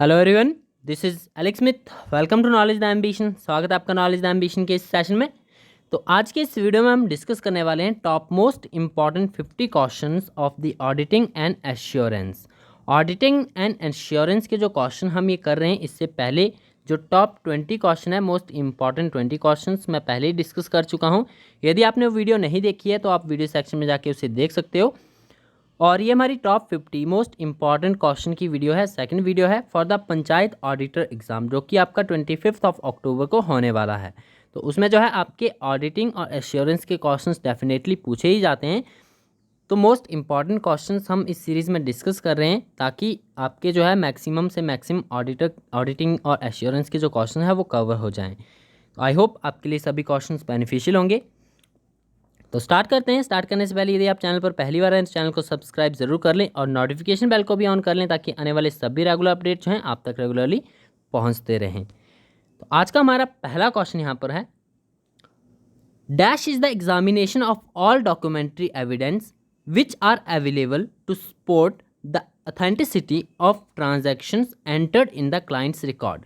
Hello everyone, this is Alex Smith. Welcome to knowledge the ambition. स्वागत है आपका knowledge the ambition के इस सेशन में। तो आज के इस वीडियो में हम डिस्कस करने वाले हैं top most important 50 questions of the auditing and assurance. Auditing and assurance के जो क्वेश्चन हम ये कर रहे हैं, इससे पहले जो टॉप 20 क्वेश्चन है, मोस्ट इंपॉर्टेंट 20 क्वेश्चंस मैं पहले ही डिस्कस कर चुका हूँ। यदि आपने वो वीडियो नहीं देखी है तो आप वीडियो सेक्शन में जाके उसे देख सकते हो। और ये हमारी टॉप 50 मोस्ट इंपॉर्टेंट क्वेश्चन की वीडियो है। सेकंड वीडियो है for the panchayat auditor exam, जो कि आपका 25 अक्टूबर को होने वाला है। तो उसमें जो है आपके ऑडिटिंग और एश्योरेंस के क्वेश्चंस डेफिनेटली पूछे ही जाते हैं। तो मोस्ट इंपॉर्टेंट क्वेश्चंस हम इस सीरीज़ में डिस्कस कर रहे हैं, ताकि आपके जो है मैक्सिमम से मैक्सिमम ऑडिटिंग और एश्योरेंस के जो क्वेश्चन है वो कवर हो जाएँ। तो आई होप आपके लिए सभी क्वेश्चंस बेनिफिशियल होंगे। तो स्टार्ट करते हैं। स्टार्ट करने से पहले यदि आप चैनल पर पहली बार हैं तो चैनल को सब्सक्राइब जरूर कर लें और नोटिफिकेशन बेल को भी ऑन कर लें, ताकि आने वाले सभी रेगुलर अपडेट जो हैं आप तक रेगुलरली पहुंचते रहें। तो आज का हमारा पहला क्वेश्चन यहाँ पर है, dash is the examination of all documentary evidence which are available to support the authenticity of transactions entered in the client's record.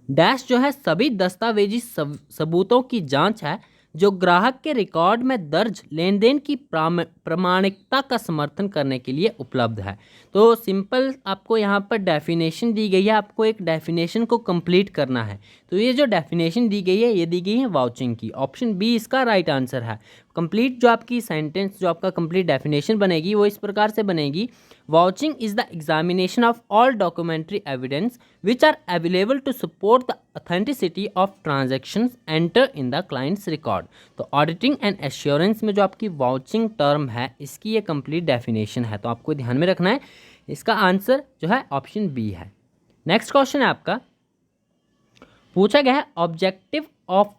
Dash जो है सभी दस्तावेजी सबूतों की जांच है जो ग्राहक के रिकॉर्ड में दर्ज लेन देन की प्रामाणिकता का समर्थन करने के लिए उपलब्ध है। तो सिंपल आपको यहाँ पर डेफिनेशन दी गई है, आपको एक डेफिनेशन को कंप्लीट करना है। तो ये जो डेफिनेशन दी गई है, ये दी गई है वाउचिंग की। ऑप्शन बी इसका राइट आंसर है। कंप्लीट जो आपकी सेंटेंस, जो आपका कंप्लीट डेफिनेशन बनेगी वो इस प्रकार से बनेगी, vouching is the examination of all documentary evidence which are available to support the authenticity of transactions enter in the client's record। तो ऑडिटिंग एंड एश्योरेंस में जो आपकी वाउचिंग टर्म है, इसकी ये कंप्लीट डेफिनेशन है। तो आपको ध्यान में रखना है, इसका आंसर जो है ऑप्शन बी है। नेक्स्ट क्वेश्चन है आपका, पूछा गया है objective of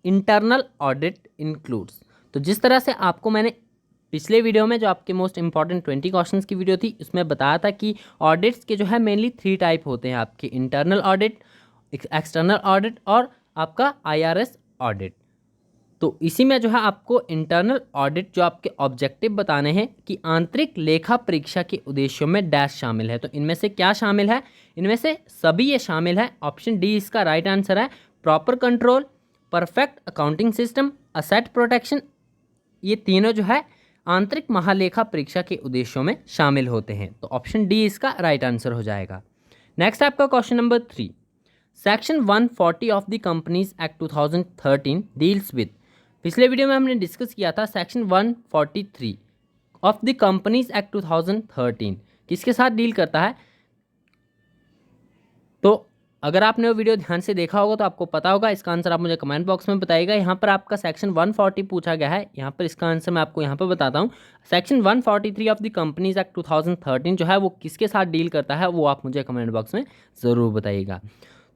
internal audit includes. तो जिस तरह से आपको मैंने पिछले वीडियो में जो आपके मोस्ट इंपॉर्टेंट 20 क्वेश्चंस की वीडियो थी, उसमें बताया था कि ऑडिट्स के जो है मेनली 3 टाइप होते हैं, आपके इंटरनल ऑडिट, एक्सटर्नल ऑडिट और आपका आईआरएस ऑडिट। तो इसी में जो है आपको इंटरनल ऑडिट जो आपके ऑब्जेक्टिव बताने हैं कि आंतरिक लेखा परीक्षा के उद्देश्यों में डैश शामिल है। तो इनमें से क्या शामिल है? इनमें से सभी ये शामिल है। ऑप्शन डी इसका राइट आंसर है। Proper control, perfect accounting system, asset protection, ये तीनों जो है आंतरिक महालेखा परीक्षा के उद्देश्यों में शामिल होते हैं। तो ऑप्शन डी इसका राइट आंसर हो जाएगा। नेक्स्ट आपका question number 3, section 140 of the companies act 2013 deals with. पिछले वीडियो में हमने डिस्कस किया था section 143 of the companies act 2013 किसके साथ डील करता है। तो अगर आपने वो वीडियो ध्यान से देखा होगा तो आपको पता होगा। इसका आंसर आप मुझे कमेंट बॉक्स में बताइएगा। यहाँ पर आपका सेक्शन 140 पूछा गया है, यहाँ पर इसका आंसर मैं आपको यहाँ पर बताता हूँ। Section 143 of the companies act 2013 जो है वो किसके साथ डील करता है, वो आप मुझे कमेंट बॉक्स में ज़रूर बताइएगा।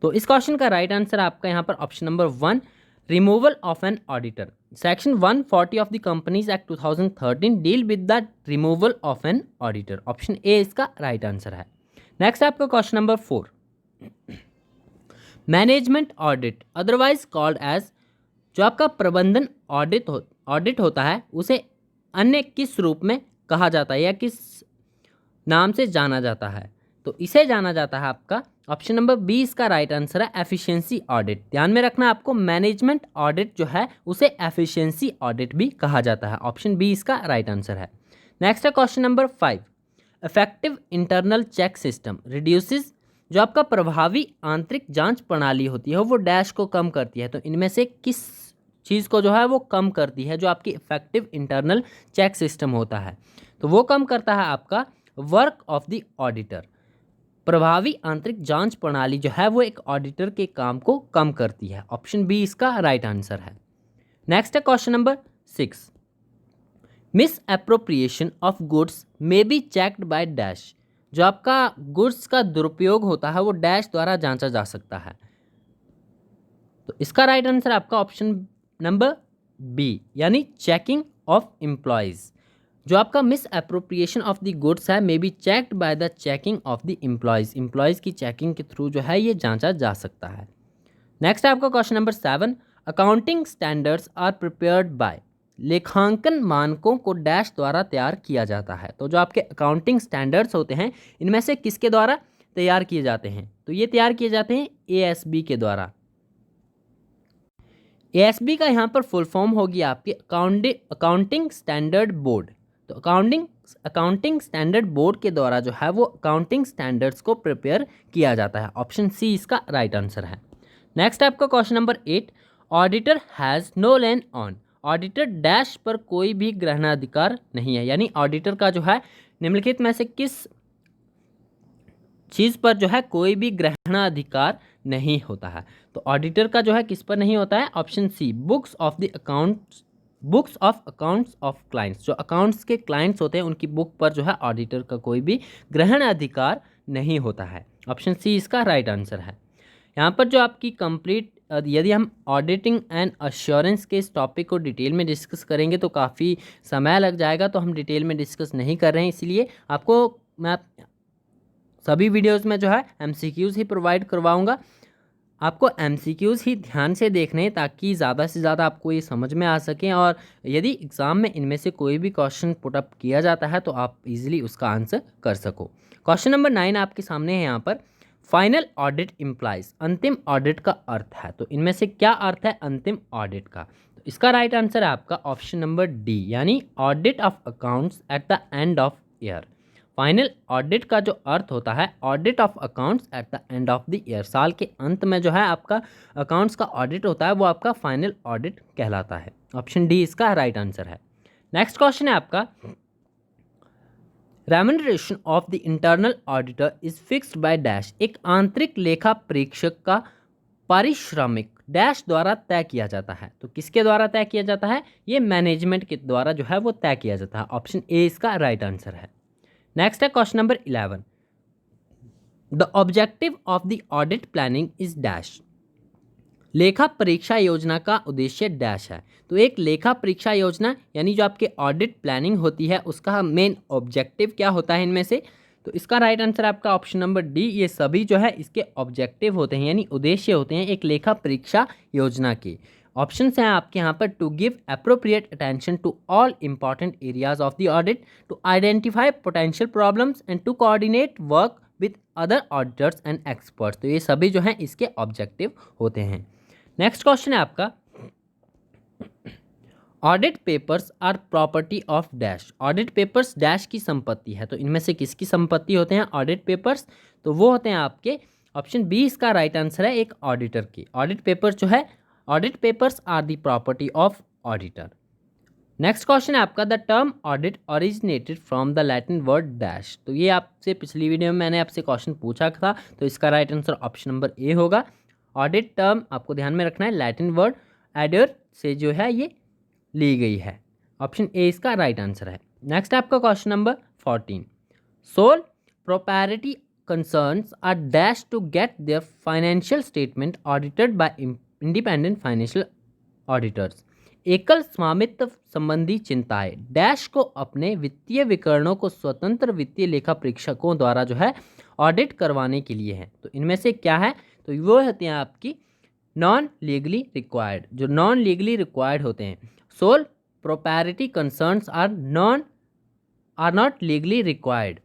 तो इस क्वेश्चन का राइट आंसर आपका यहाँ पर option number 1, removal of an auditor. Section 140 of the companies act 2013 deal with the removal of an auditor. Option A इसका राइट आंसर है। नेक्स्ट आपका question number 4, management audit otherwise called as. जो आपका प्रबंधन audit होता है उसे अन्य किस रूप में कहा जाता है या किस नाम से जाना जाता है? तो इसे जाना जाता है आपका ऑप्शन नंबर बी इसका राइट आंसर है, एफिशिएंसी ऑडिट। ध्यान में रखना, आपको मैनेजमेंट ऑडिट जो है उसे एफिशिएंसी ऑडिट भी कहा जाता है। ऑप्शन बी इसका राइट आंसर है। नेक्स्ट है question number 5, effective internal check system reduces. जो आपका प्रभावी आंतरिक जांच प्रणाली होती है वो डैश को कम करती है। तो इनमें से किस चीज़ को जो है वो कम करती है? जो आपकी इफेक्टिव इंटरनल चेक सिस्टम होता है तो वो कम करता है आपका वर्क ऑफ द ऑडिटर। प्रभावी आंतरिक जांच प्रणाली जो है वो एक ऑडिटर के काम को कम करती है। ऑप्शन बी इसका राइट आंसर है। नेक्स्ट है question number 6, miss appropriation of goods may be checked by dash. जो आपका गुड्स का दुरुपयोग होता है वो डैश द्वारा जांचा जा सकता है। तो इसका राइट आंसर आपका ऑप्शन नंबर बी, यानी चेकिंग ऑफ एम्प्लॉयज। जो आपका misappropriation of the goods है may be checked by the checking of the employees की चेकिंग के थ्रू जो है ये जांचा जा सकता है। नेक्स्ट आपका question number 7, accounting standards are prepared by. लेखांकन मानकों को डैश द्वारा तैयार किया जाता है। तो जो आपके अकाउंटिंग स्टैंडर्ड्स होते हैं इनमें से किसके द्वारा तैयार किए जाते हैं? तो ये तैयार किए जाते हैं एएसबी के द्वारा। एएसबी का यहाँ पर फुल फॉर्म होगी आपकी अकाउंटिंग स्टैंडर्ड बोर्ड। तो अकाउंटिंग स्टैंडर्ड बोर्ड के द्वारा जो है वो अकाउंटिंग स्टैंडर्ड्स को प्रिपेयर किया जाता है। ऑप्शन सी इसका राइट आंसर है। नेक्स्ट आपका question number 8, auditor has no lien on. Auditor dash पर कोई भी ग्रहणाधिकार नहीं है, यानी ऑडिटर का जो है निम्नलिखित में से किस चीज़ पर जो है कोई भी ग्रहणाधिकार नहीं होता है? तो ऑडिटर का जो है किस पर नहीं होता है? Option C, books of accounts of clients. जो अकाउंट्स के क्लाइंट्स होते हैं उनकी बुक पर जो है ऑडिटर का कोई भी ग्रहण अधिकार नहीं होता है। ऑप्शन सी इसका राइट आंसर है। यहाँ पर जो आपकी कंप्लीट, यदि हम ऑडिटिंग एंड अश्योरेंस के इस टॉपिक को डिटेल में डिस्कस करेंगे तो काफ़ी समय लग जाएगा, तो हम डिटेल में डिस्कस नहीं कर रहे हैं। इसलिए आपको मैं सभी वीडियोस में जो है एमसीक्यूज़ ही प्रोवाइड करवाऊंगा। आपको एमसीक्यूज़ ही ध्यान से देखने हैं ताकि ज़्यादा से ज़्यादा आपको ये समझ में आ सकें, और यदि एग्ज़ाम में इनमें से कोई भी क्वेश्चन पुटअप किया जाता है तो आप इजीली उसका आंसर कर सको। क्वेश्चन नंबर 9 आपके सामने है यहाँ पर। फाइनल ऑडिट इम्प्लाइज, अंतिम ऑडिट का अर्थ है। तो इनमें से क्या अर्थ है अंतिम ऑडिट का? तो इसका राइट आंसर है आपका ऑप्शन नंबर डी, यानी audit of accounts at the end of year. Final audit का जो अर्थ होता है audit of accounts at the end of the year, साल के अंत में जो है आपका अकाउंट्स का ऑडिट होता है वो आपका फाइनल ऑडिट कहलाता है। ऑप्शन डी इसका राइट आंसर है। नेक्स्ट क्वेश्चन है आपका, remuneration of the internal auditor is fixed by dash. एक आंतरिक लेखा परीक्षक का पारिश्रमिक डैश द्वारा तय किया जाता है। तो किसके द्वारा तय किया जाता है? ये मैनेजमेंट के द्वारा जो है वो तय किया जाता है। ऑप्शन ए इसका राइट आंसर है। नेक्स्ट है question number 11, the objective of the audit planning is dash. लेखा परीक्षा योजना का उद्देश्य डैश है। तो एक लेखा परीक्षा योजना यानी जो आपके ऑडिट प्लानिंग होती है उसका मेन ऑब्जेक्टिव क्या होता है इनमें से? तो इसका राइट आंसर आपका ऑप्शन नंबर डी, ये सभी जो है इसके ऑब्जेक्टिव होते हैं यानी उद्देश्य होते हैं एक लेखा परीक्षा योजना के। ऑप्शन हैं आपके यहाँ पर, to give appropriate attention to all important areas of the audit, to identify potential problems and to coordinate work with other auditors and experts. तो ये सभी जो हैं इसके ऑब्जेक्टिव होते हैं। नेक्स्ट क्वेश्चन है आपका, audit papers are property of dash. Audit papers dash की संपत्ति है। तो इनमें से किसकी संपत्ति होते हैं ऑडिट पेपर्स? तो वो होते हैं आपके, ऑप्शन बी इसका राइट आंसर है, एक ऑडिटर की। ऑडिट पेपर्स जो है, audit papers are the property of auditor. Next question है आपका, the term audit originated from the Latin word dash. तो ये आपसे पिछली वीडियो में मैंने आपसे क्वेश्चन पूछा था, तो इसका right answer option number A होगा। ऑडिट टर्म आपको ध्यान में रखना है लैटिन वर्ड एडर से जो है ये ली गई है। ऑप्शन ए इसका राइट आंसर है। नेक्स्ट आपका question number 14, sole proprietary concerns are dash to get their financial statement audited by independent financial auditors. एकल स्वामित्व संबंधी चिंताएं डैश को अपने वित्तीय विवरणों को स्वतंत्र वित्तीय लेखा परीक्षकों द्वारा जो है ऑडिट करवाने के लिए है। तो इनमें से क्या है? तो वो होते हैं आपकी नॉन लीगली रिक्वायर्ड। जो नॉन लीगली रिक्वायर्ड होते हैं, sole proprietary concerns are not legally required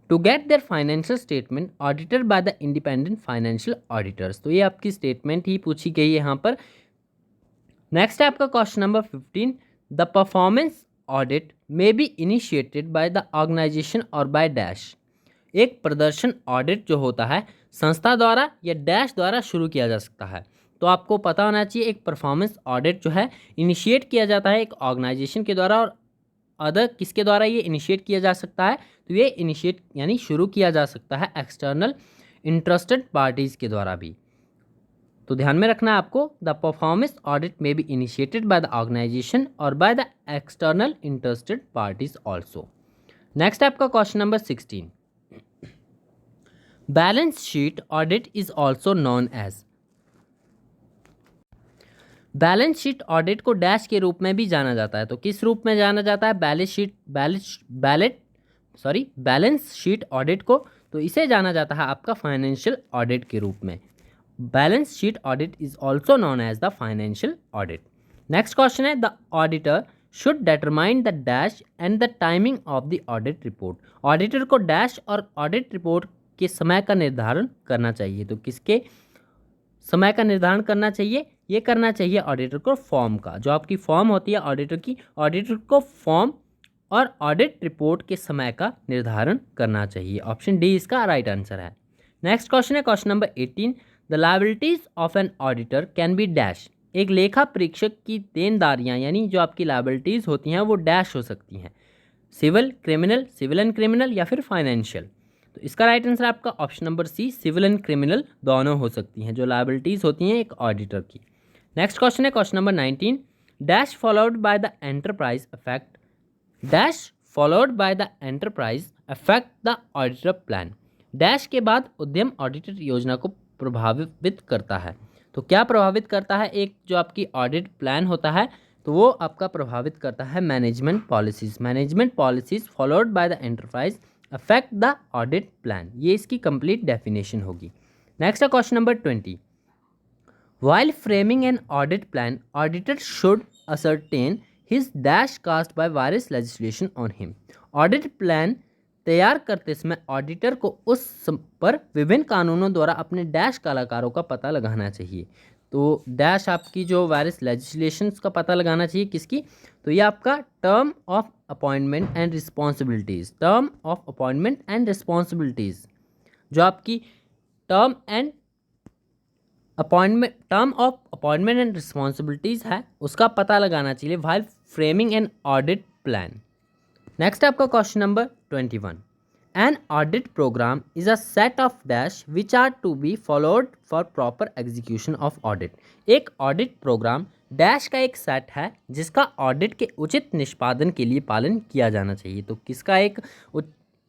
to get their financial statement audited by the independent financial auditors. तो ये आपकी स्टेटमेंट ही पूछी गई है यहाँ पर। नेक्स्ट है आपका question number 15, the performance audit may be initiated by the organisation और बाय डैश। एक प्रदर्शन ऑडिट जो होता है संस्था द्वारा या डैश द्वारा शुरू किया जा सकता है। तो आपको पता होना चाहिए एक परफॉर्मेंस ऑडिट जो है इनिशिएट किया जाता है एक ऑर्गेनाइजेशन के द्वारा, और अदर किसके द्वारा ये इनिशिएट किया जा सकता है? तो ये इनिशिएट यानी शुरू किया जा सकता है एक्सटर्नल इंटरेस्टेड पार्टीज़ के द्वारा भी। तो ध्यान में रखना है आपको, द परफॉर्मेंस ऑडिट में be initiated by the organisation और by the external interested parties also. Next आपका question number 16, balance sheet audit is also known as. Balance sheet audit को डैश के रूप में भी जाना जाता है। तो किस रूप में जाना जाता है बैलेंस शीट ऑडिट को? तो इसे जाना जाता है आपका फाइनेंशियल ऑडिट के रूप में। Balance sheet audit is also known as the financial audit. Next question है the auditor should determine the dash and the timing of the audit report. Auditor को डैश और ऑडिट रिपोर्ट के समय का निर्धारण करना चाहिए। तो किसके समय का निर्धारण करना चाहिए? ये करना चाहिए ऑडिटर को फॉर्म का। जो आपकी फॉर्म होती है ऑडिटर की, ऑडिटर को फॉर्म और ऑडिट रिपोर्ट के समय का निर्धारण करना चाहिए। ऑप्शन डी इसका राइट आंसर है। नेक्स्ट क्वेश्चन है question number 18 the liabilities of an auditor can be dash. एक लेखा परीक्षक की देनदारियां यानी जो आपकी लायबिलिटीज होती हैं वो डैश हो सकती हैं, civil, criminal, civil and criminal या फिर फाइनेंशियल। तो इसका राइट आंसर आपका option number C, civil and criminal दोनों हो सकती हैं जो लायबिलिटीज होती हैं एक ऑडिटर की। नेक्स्ट क्वेश्चन है question number 19 dash followed by the enterprise affect dash followed by the enterprise affect the auditor plan. Dash के बाद उद्यम ऑडिटर योजना को प्रभावित करता है। तो क्या प्रभावित करता है? एक जो आपकी ऑडिट प्लान होता है तो वो आपका प्रभावित करता है management policies. Management policies followed by the enterprise affect the audit plan, ये इसकी कंप्लीट डेफिनेशन होगी। नेक्स्ट है question number 20 while framing an audit plan auditor should ascertain his dash cast by various legislation on him. Audit plan तैयार करते समय auditor को उस पर विभिन्न कानूनों द्वारा अपने डैश कलाकारों का पता लगाना चाहिए। तो डैश आपकी जो वायरस लेजिस्लेशंस का पता लगाना चाहिए किसकी? तो ये आपका term of appointment and responsibilities, term of appointment and responsibilities जो आपकी term of appointment and responsibilities है उसका पता लगाना चाहिए while framing an audit plan. Next है आपका question number 21 an audit programme is a set of dash which are to be followed for proper execution of audit. एक audit program dash का एक सेट है जिसका ऑडिट के उचित निष्पादन के लिए पालन किया जाना चाहिए। तो किसका एक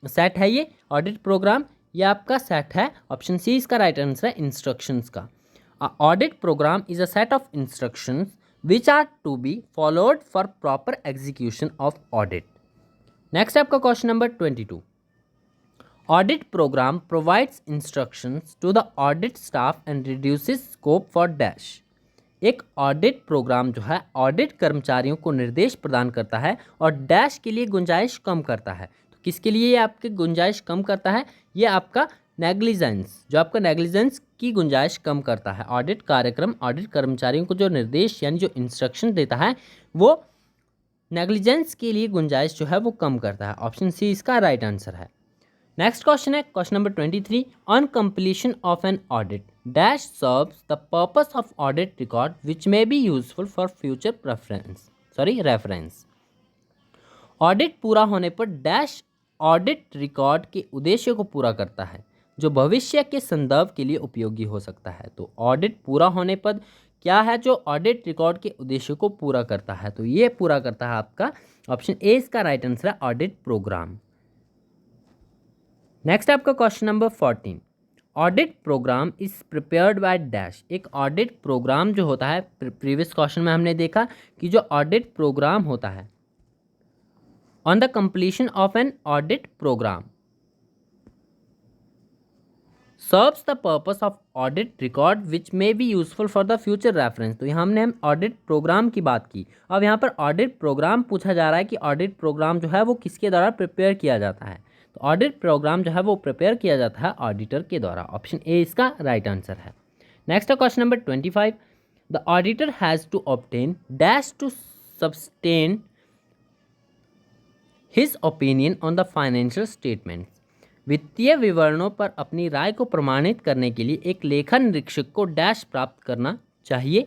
सेट है ये ऑडिट प्रोग्राम? ये आपका सेट है, ऑप्शन सी इसका राइट आंसर है, इंस्ट्रक्शंस का। Audit programme is a set of instructions which are to be followed for proper execution of audit. Next आपका question number 22 audit programme provides instructions to the audit staff and reduces scope for dash. एक audit programme जो है audit कर्मचारियों को निर्देश प्रदान करता है और डैश के लिए गुंजाइश कम करता है। तो किसके लिए ये आपकी गुंजाइश कम करता है? ये आपका नेग्लिजेंस, जो आपका नेग्लिजेंस की गुंजाइश कम करता है। ऑडिट कार्यक्रम ऑडिट कर्मचारियों को जो निर्देश यानी जो इंस्ट्रक्शन देता है वो नेग्लिजेंस के लिए गुंजाइश जो है वो कम करता है। ऑप्शन सी इसका राइट आंसर है। नेक्स्ट क्वेश्चन है question number 23 on completion of an audit dash serves the purpose of audit record which may be useful for future reference. Audit पूरा होने पर डैश ऑडिट रिकॉर्ड के उद्देश्य को पूरा करता है जो भविष्य के संदर्भ के लिए उपयोगी हो सकता है। तो ऑडिट पूरा होने पर क्या है जो ऑडिट रिकॉर्ड के उद्देश्य को पूरा करता है? तो ये पूरा करता है आपका ऑप्शन ए इसका राइट आंसर है, ऑडिट प्रोग्राम। नेक्स्ट आपका question number 14 audit programme is prepared by dash. एक ऑडिट प्रोग्राम जो होता है प्रीवियस क्वेश्चन में हमने देखा कि जो ऑडिट प्रोग्राम होता है on the completion of an audit programme serves the purpose of audit record which may be useful for the future reference. तो यहाँ हमने हम ऑडिट प्रोग्राम की बात की। अब यहाँ पर ऑडिट प्रोग्राम पूछा जा रहा है कि ऑडिट प्रोग्राम जो है वो किसके द्वारा प्रिपेयर किया जाता है? तो ऑडिट प्रोग्राम जो है वो प्रिपेयर किया जाता है ऑडिटर के द्वारा। ऑप्शन ए इसका राइट आंसर है। नेक्स्ट है question number 25 the auditor has to obtain dash to substantiate his opinion on the financial statements. वित्तीय विवरणों पर अपनी राय को प्रमाणित करने के लिए एक लेखा निरीक्षक को डैश प्राप्त करना चाहिए।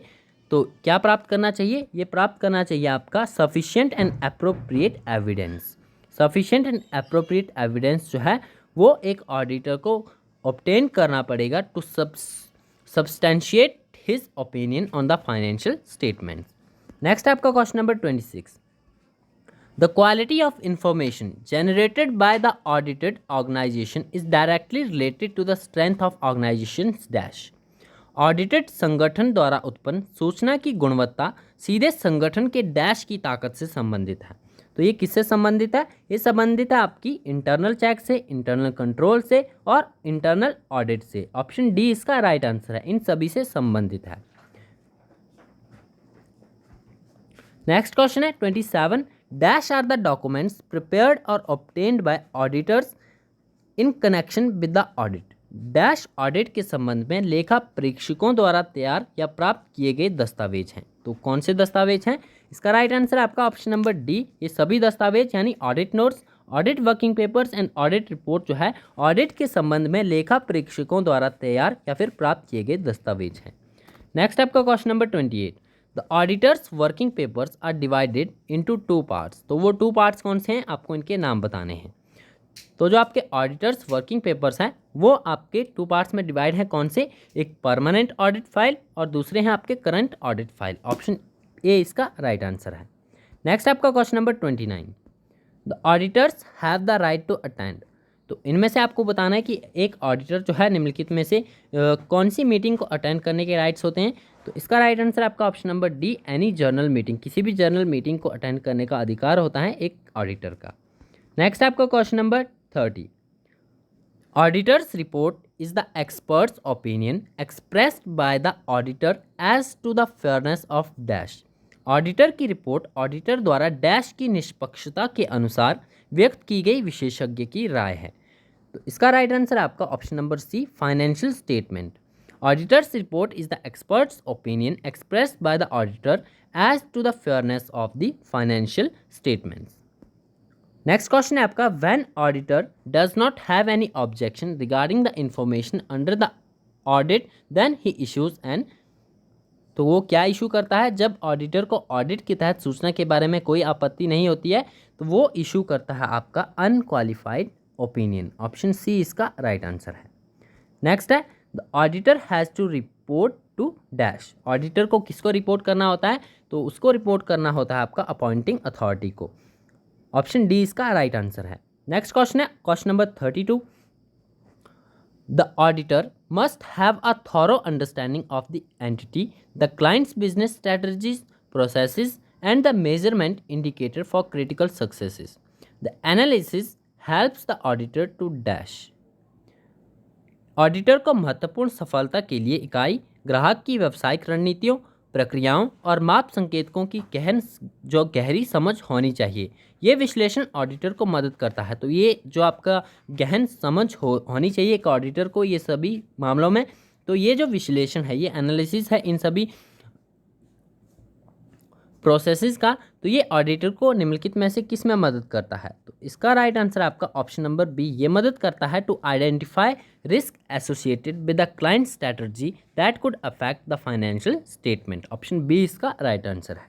तो क्या प्राप्त करना चाहिए? ये प्राप्त करना चाहिए आपका sufficient and appropriate evidence. Sufficient and appropriate evidence जो है वो एक ऑडिटर को ऑब्टेन करना पड़ेगा to substantiate his opinion on the financial statements. Next आपका question number 26 The quality of information generated by the audited organization is directly related to the strength of organization's dash. Audited संगठन द्वारा उत्पन्न सूचना की गुणवत्ता सीधे संगठन के डैश की ताकत से संबंधित है। तो ये किससे संबंधित है? ये संबंधित है आपकी इंटरनल चेक से, इंटरनल कंट्रोल से और इंटरनल ऑडिट से। ऑप्शन डी इसका राइट आंसर है, इन सभी से संबंधित है। नेक्स्ट क्वेश्चन है 27, dash are the documents prepared और obtained by auditors in connection with the audit. Dash audit के संबंध में लेखा परीक्षकों द्वारा तैयार या प्राप्त किए गए दस्तावेज हैं। तो कौन से दस्तावेज हैं? इसका राइट आंसर है आपका ऑप्शन नंबर डी, ये सभी दस्तावेज यानी audit notes, audit working papers and audit report जो है ऑडिट के संबंध में लेखा परीक्षकों द्वारा तैयार या फिर प्राप्त किए गए दस्तावेज हैं। नेक्स्ट आपका question number 28, the auditor's working papers are divided into 2 parts. तो वो 2 पार्ट्स कौन से हैं, आपको इनके नाम बताने हैं। तो जो आपके ऑडिटर्स वर्किंग पेपर्स हैं वो आपके 2 पार्ट्स में डिवाइड हैं। कौन से? एक परमानेंट ऑडिट फाइल और दूसरे हैं आपके current audit file. Option A इसका राइट आंसर है। नेक्स्ट आपका question number 29, the auditors have the right to attend. तो इनमें से आपको बताना है कि एक ऑडिटर जो है निम्नलिखित में से कौन सी मीटिंग को अटेंड करने के राइट्स होते हैं। तो इसका राइट आंसर आपका option number D, any journal meeting, किसी भी जर्नल मीटिंग को अटेंड करने का अधिकार होता है एक ऑडिटर का। नेक्स्ट आपका question number 30, auditor's report is the expert's opinion expressed by the auditor as to the fairness of dash. Auditor की रिपोर्ट ऑडिटर द्वारा डैश की निष्पक्षता के अनुसार व्यक्त की गई विशेषज्ञ की राय है। तो इसका राइट आंसर आपका option number C, financial statement. Auditor's report is the expert's opinion expressed by the auditor as to the fairness of the financial statements. Next question है आपका, when auditor does not have any objection regarding the information under the audit then he issues an. तो वो क्या issue करता है? जब auditor को audit के तहत सूचना के बारे में कोई आपत्ति नहीं होती है तो वो इशू करता है आपका अनक्वालिफाइड ओपिनियन। ऑप्शन सी इसका राइट आंसर है। नेक्स्ट है, the auditor has to report to dash. Auditor को किसको रिपोर्ट करना होता है? तो उसको रिपोर्ट करना होता है आपका अपॉइंटिंग अथॉरिटी को। ऑप्शन डी इसका राइट आंसर है। नेक्स्ट क्वेश्चन है question number 32, the auditor must have a thorough understanding of the entity, the client's business strategies, processes and the measurement indicator for critical successes. The analysis helps the auditor to dash. Auditor को महत्वपूर्ण सफलता के लिए इकाई, ग्राहक की व्यावसायिक रणनीतियों, प्रक्रियाओं और माप संकेतकों की गहरी समझ होनी चाहिए। ये विश्लेषण ऑडिटर को मदद करता है। तो ये जो आपका गहन समझ होनी चाहिए एक ऑडिटर को ये सभी मामलों में। तो ये जो विश्लेषण है, ये एनालिसिस है इन सभी प्रोसेसेस का, तो ये ऑडिटर को निम्नलिखित में से किस में मदद करता है? तो इसका राइट आंसर आपका ऑप्शन नंबर बी, ये मदद करता है to identify risk associated with the client strategy that could affect the financial statement. Option B इसका राइट आंसर है।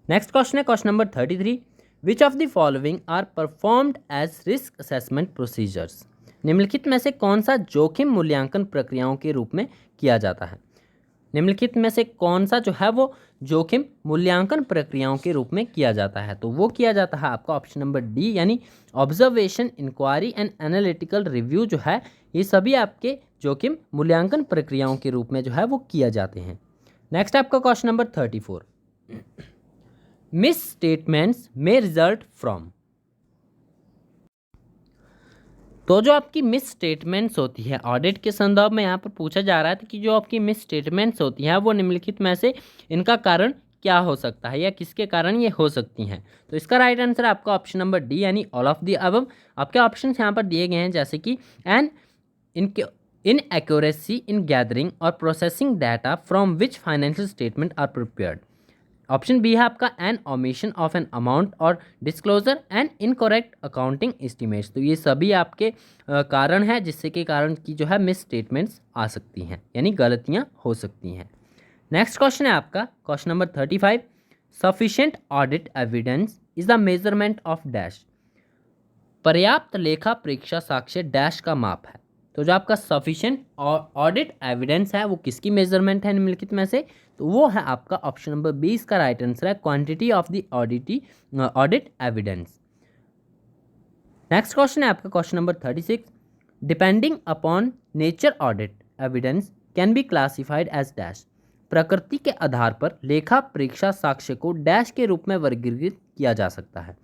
नेक्स्ट क्वेश्चन है question number 33, which of the following are performed as risk assessment procedures. निम्नलिखित में से कौन सा जोखिम मूल्यांकन प्रक्रियाओं के रूप में किया जाता है? निम्नलिखित में से कौन सा जो है वो जोखिम मूल्यांकन प्रक्रियाओं के रूप में किया जाता है? तो वो किया जाता है आपका ऑप्शन नंबर डी, यानी observation, inquiry and analytical review जो है ये सभी आपके जोखिम मूल्यांकन प्रक्रियाओं के रूप में जो है वो किया जाते हैं। नेक्स्ट आपका क्वेश्चन नंबर 34, मिस स्टेटमेंट्स में रिजल्ट फ्रॉम। तो जो आपकी मिस स्टेटमेंट्स होती है ऑडिट के संदर्भ में यहाँ पर पूछा जा रहा है कि जो आपकी मिस स्टेटमेंट्स होती हैं वो निम्नलिखित में से इनका कारण क्या हो सकता है या किसके कारण ये हो सकती हैं? तो इसका राइट आंसर आपका ऑप्शन नंबर डी, यानी ऑल ऑफ द अबव। आपके ऑप्शंस यहाँ पर दिए गए हैं जैसे कि एन इनएक्यूरेसी इन गैदरिंग और processing data from which financial statement are prepared. Option B है आपका an omission of an amount और disclosure and incorrect accounting estimates. तो ये सभी आपके कारण हैं जिससे के कारण की जो है मिस स्टेटमेंट्स आ सकती हैं, यानी गलतियां हो सकती हैं। नेक्स्ट क्वेश्चन है आपका question number 35, sufficient audit evidence is the measurement of dash. पर्याप्त लेखा परीक्षा साक्ष्य डैश का माप है। तो जो आपका सफिशिएंट ऑडिट एविडेंस है वो किसकी मेजरमेंट है निम्नलिखित में से? तो वो है आपका ऑप्शन नंबर 20 का राइट आंसर है, quantity of the audit evidence. Next question है आपका question number 36, depending upon nature audit evidence can be classified as dash. प्रकृति के आधार पर लेखा परीक्षा साक्ष्य को डैश के रूप में वर्गीकृत किया जा सकता है।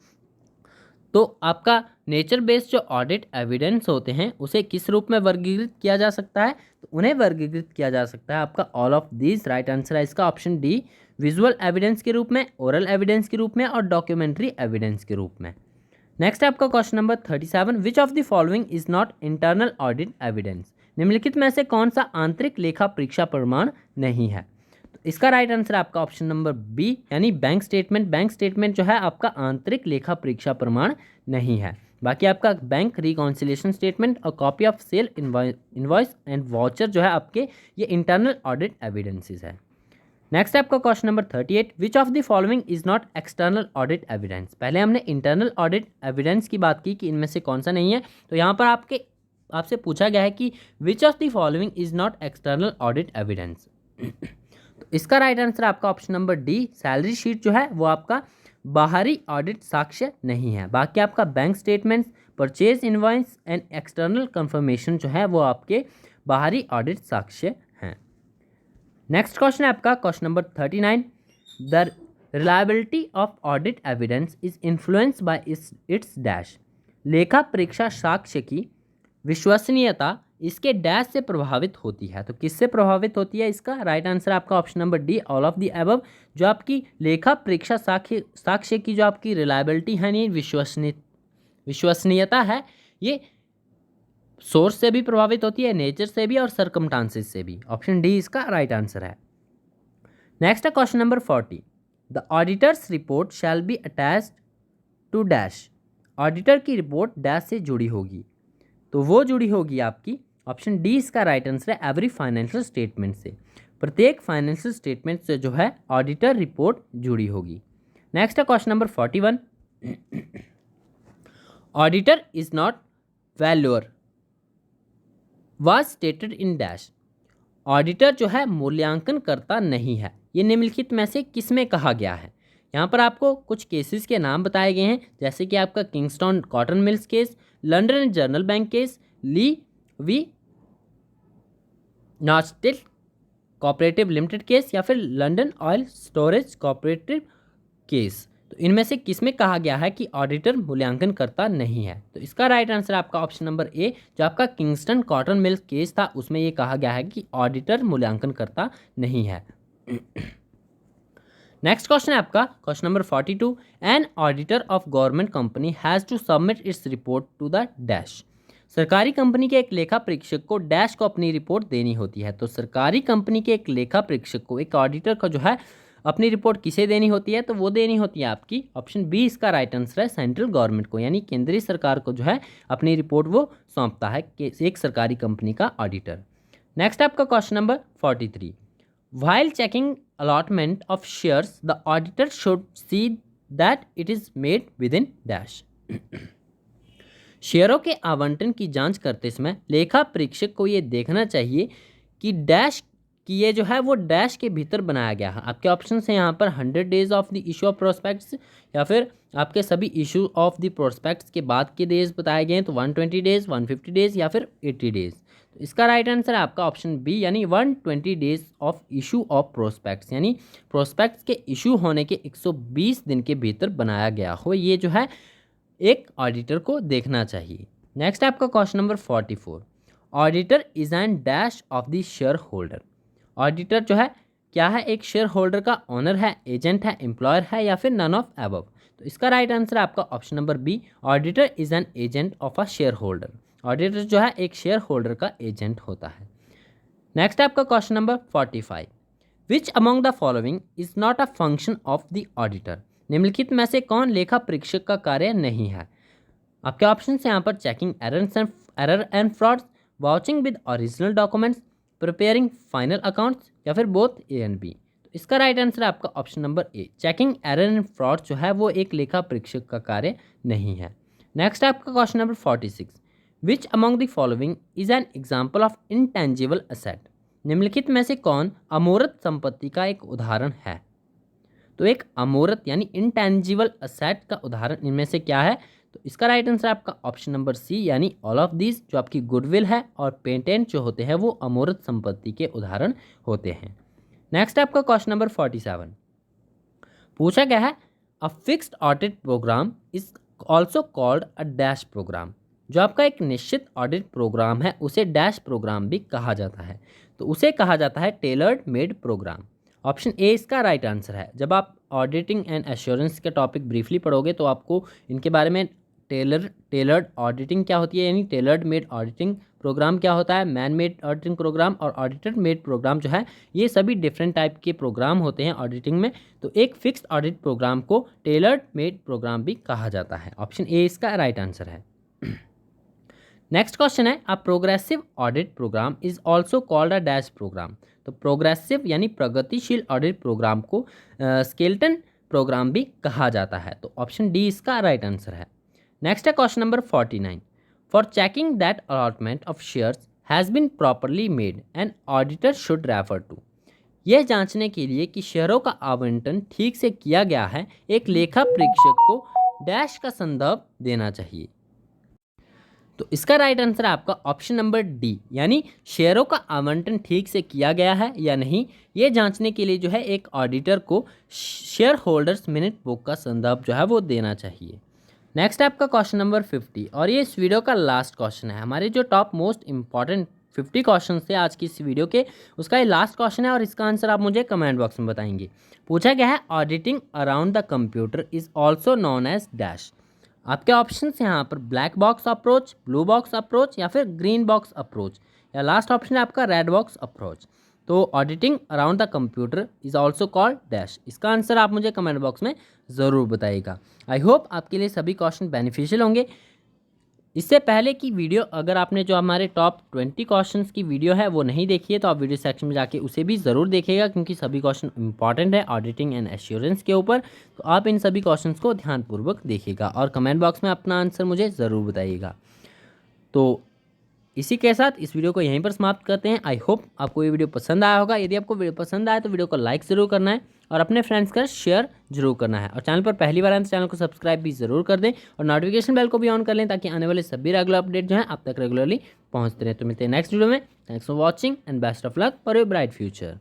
तो आपका नेचर बेस्ड जो ऑडिट एविडेंस होते हैं उसे किस रूप में वर्गीकृत किया जा सकता है? तो उन्हें वर्गीकृत किया जा सकता है आपका all of these. Right answer है इसका ऑप्शन डी, विजुअल एविडेंस के रूप में, ओरल एविडेंस के रूप में और डॉक्यूमेंट्री एविडेंस के रूप में। नेक्स्ट है आपका question number 37, which of the following is not internal audit evidence. निम्नलिखित में से कौन सा आंतरिक लेखा परीक्षा प्रमाण नहीं है। तो इसका राइट आंसर आपका ऑप्शन नंबर बी यानी बैंक स्टेटमेंट। बैंक स्टेटमेंट जो है आपका आंतरिक लेखा परीक्षा प्रमाण नहीं है। बाकी आपका बैंक रिकॉन्सिलिएशन स्टेटमेंट और copy of sale invoice and voucher जो है आपके ये इंटरनल ऑडिट एविडेंसेस है। नेक्स्ट है आपका question number 38, which of the following is not external audit evidence. पहले हमने इंटरनल ऑडिट एविडेंस की बात की कि इनमें से कौन सा नहीं है, तो यहाँ पर आपसे पूछा गया है कि विच of the following is not external audit evidence. तो इसका राइट आंसर आपका option number D, salary sheet जो है वो आपका बाहरी ऑडिट साक्ष्य नहीं है। बाकी आपका bank statements, purchase invoice and external confirmation जो है वो आपके बाहरी ऑडिट साक्ष्य हैं। नेक्स्ट क्वेश्चन है आपका question number 39, the reliability of audit evidence is influenced by it's dash. लेखा परीक्षा साक्ष्य की विश्वसनीयता इसके डैश से प्रभावित होती है। तो किससे प्रभावित होती है? इसका राइट आंसर आपका option number D, all of the above. जो आपकी लेखा परीक्षा साक्ष्य की जो आपकी रिलायबिलिटी है नहीं, विश्वसनीयता है, ये सोर्स से भी प्रभावित होती है, नेचर से भी और सर्कमस्टांसेस से भी। ऑप्शन डी इसका राइट आंसर है। नेक्स्ट है question number 40, the auditor's report shall be attached to dash. Auditor की रिपोर्ट डैश से जुड़ी होगी, तो वो जुड़ी होगी आपकी, ऑप्शन डी इसका राइट आंसर है, एवरी फाइनेंशियल स्टेटमेंट से। प्रत्येक फाइनेंशियल स्टेटमेंट से जो है ऑडिटर रिपोर्ट जुड़ी होगी। नेक्स्ट है question number 41, auditor is not valuer was stated in dash. Auditor जो है मूल्यांकन करता नहीं है, ये निम्नलिखित में से किस में कहा गया है। यहाँ पर आपको कुछ केसेस के नाम बताए गए हैं, जैसे कि आपका Kingston cotton mills case, London general bank case, Lee v नॉस्टिल कोऑपरेटिव लिमिटेड केस या फिर London oil storage cooperative case. तो इनमें से किस में कहा गया है कि ऑडिटर मूल्यांकन करता नहीं है। तो इसका राइट आंसर आपका ऑप्शन नंबर ए, जो आपका किंगस्टन कॉटन मिल्स केस था उसमें ये कहा गया है कि ऑडिटर मूल्यांकन करता नहीं है। नेक्स्ट क्वेश्चन है आपका question number 42, an auditor of government company has to submit its report to the dash. सरकारी कंपनी के एक लेखा परीक्षक को डैश को अपनी रिपोर्ट देनी होती है। तो सरकारी कंपनी के एक लेखा परीक्षक को, एक ऑडिटर को जो है अपनी रिपोर्ट किसे देनी होती है? तो वो देनी होती है आपकी, ऑप्शन बी इसका राइट आंसर है, सेंट्रल गवर्नमेंट को, यानी केंद्रीय सरकार को जो है अपनी रिपोर्ट वो सौंपता है कि एक सरकारी कंपनी का ऑडिटर। नेक्स्ट आपका question number 43, while checking allotment of shares the auditor should see that it is made with in dash. शेयरों के आवंटन की जांच करते समय लेखा परीक्षक को ये देखना चाहिए कि डैश कि ये जो है वो डैश के भीतर बनाया गया है। आपके ऑप्शन हैं यहाँ पर 100 days of the issue of prospects, या फिर आपके सभी इशू ऑफ द प्रोस्पेक्ट्स के बाद के डेज बताए गए हैं, तो 120 डेज, 150 डेज या फिर 80 डेज। तो इसका राइट आंसर है आपका ऑप्शन बी, यानी 120 days of issue of prospects, यानी प्रोस्पेक्ट्स के इशू होने के 120 दिन के भीतर बनाया गया हो, ये जो है एक ऑडिटर को देखना चाहिए। नेक्स्ट आपका question number 44, auditor is N dash of the share holder. Auditor जो है क्या है? एक शेयर होल्डर का ऑनर है, एजेंट है, एम्प्लॉयर है या फिर नन ऑफ अबव। तो इसका राइट आंसर है आपका option number B, auditor is an agent of a shareholder. Auditor जो है एक शेयर होल्डर का एजेंट होता है। नेक्स्ट आपका question number 45, which among the following is not a function of the auditor. निम्नलिखित में से कौन लेखा परीक्षक का कार्य नहीं है? आपके ऑप्शन हैं यहाँ पर checking error and frauds, vouching with original documents, preparing final accounts या फिर बोथ ए एंड बी। तो इसका राइट आंसर है आपका option number A, checking error and fraud जो है वो एक लेखा परीक्षक का कार्य नहीं है। नेक्स्ट आपका question number 46, which among the following is an example of intangible asset. निम्नलिखित में से कौन अमूर्त संपत्ति का एक उदाहरण है? तो एक अमूर्त यानी इनटेंजिबल असेट का उदाहरण इनमें से क्या है? तो इसका राइट आंसर आपका ऑप्शन नंबर सी, यानी ऑल ऑफ दिस। जो आपकी गुडविल है और पेटेंट जो होते हैं वो अमूर्त संपत्ति के उदाहरण होते हैं। नेक्स्ट आपका क्वेश्चन नंबर 47, पूछा गया है a fixed audit programme is also called a dash programme. जो आपका एक निश्चित ऑडिट प्रोग्राम है उसे डैश प्रोग्राम भी कहा जाता है। तो उसे कहा जाता है tailored made programme. Option A इसका राइट आंसर है। जब आप ऑडिटिंग एंड एश्योरेंस के टॉपिक ब्रीफली पढ़ोगे तो आपको इनके बारे में टेलर्ड ऑडिटिंग क्या होती है, यानी टेलर्ड मेड ऑडिटिंग प्रोग्राम क्या होता है, मैन मेड ऑडिटिंग प्रोग्राम और ऑडिटर मेड प्रोग्राम जो है, ये सभी डिफरेंट टाइप के प्रोग्राम होते हैं ऑडिटिंग में। तो एक फिक्स्ड ऑडिट प्रोग्राम को टेलर्ड मेड प्रोग्राम भी कहा जाता है। ऑप्शन ए इसका राइट आंसर है। नेक्स्ट क्वेश्चन है, a progressive audit programme is also called a dash programme. तो प्रोग्रेसिव यानी प्रगतिशील ऑडिट प्रोग्राम को स्केलेटन प्रोग्राम भी कहा जाता है। तो ऑप्शन डी इसका राइट आंसर है। नेक्स्ट है question number 49, for checking that allotment of shares has been properly made an auditor should refer to. यह जांचने के लिए कि शेयरों का आवंटन ठीक से किया गया है, एक लेखा परीक्षक को डैश का संदर्भ देना चाहिए। तो इसका राइट आंसर है आपका ऑप्शन नंबर डी, यानी शेयरों का आवंटन ठीक से किया गया है या नहीं, ये जांचने के लिए जो है एक ऑडिटर को शेयर होल्डर्स मिनट बुक का संदर्भ जो है वो देना चाहिए। नेक्स्ट है आपका क्वेश्चन नंबर 50 और ये इस वीडियो का लास्ट क्वेश्चन है। हमारे जो टॉप मोस्ट इंपॉर्टेंट 50 क्वेश्चन थे आज की इस वीडियो के, उसका ये लास्ट क्वेश्चन है और इसका आंसर आप मुझे कमेंट बॉक्स में बताएंगे। पूछा गया है, auditing around the computer is also known as dash. आपके ऑप्शन यहाँ पर black box approach, blue box approach या फिर ग्रीन बॉक्स अप्रोच, या लास्ट ऑप्शन है आपका रेड बॉक्स अप्रोच। तो auditing around the computer is also called dash. इसका आंसर आप मुझे कमेंट बॉक्स में ज़रूर बताइएगा। आई होप आपके लिए सभी क्वेश्चन बेनिफिशियल होंगे। इससे पहले की वीडियो अगर आपने जो हमारे टॉप 20 क्वेश्चंस की वीडियो है वो नहीं देखी है तो आप वीडियो सेक्शन में जाके उसे भी ज़रूर देखिएगा, क्योंकि सभी क्वेश्चन इंपॉर्टेंट है ऑडिटिंग एंड एश्योरेंस के ऊपर। तो आप इन सभी क्वेश्चंस को ध्यानपूर्वक देखिएगा और कमेंट बॉक्स में अपना आंसर मुझे ज़रूर बताइएगा। तो इसी के साथ इस वीडियो को यहीं पर समाप्त करते हैं। आई होप आपको ये वीडियो पसंद आया होगा। यदि आपको वीडियो पसंद आया तो वीडियो को लाइक ज़रूर करना है और अपने फ्रेंड्स का शेयर जरूर करना है, और चैनल पर पहली बार आए तो चैनल को सब्सक्राइब भी ज़रूर कर दें और नोटिफिकेशन बेल को भी ऑन कर लें, ताकि आने वाले सभी रेगुलर अपडेट जो हैं आप तक रेगुलरली पहुंचते रहें। तो मिलते हैं नेक्स्ट वीडियो में। Thanks for watching and best of luck for your bright future.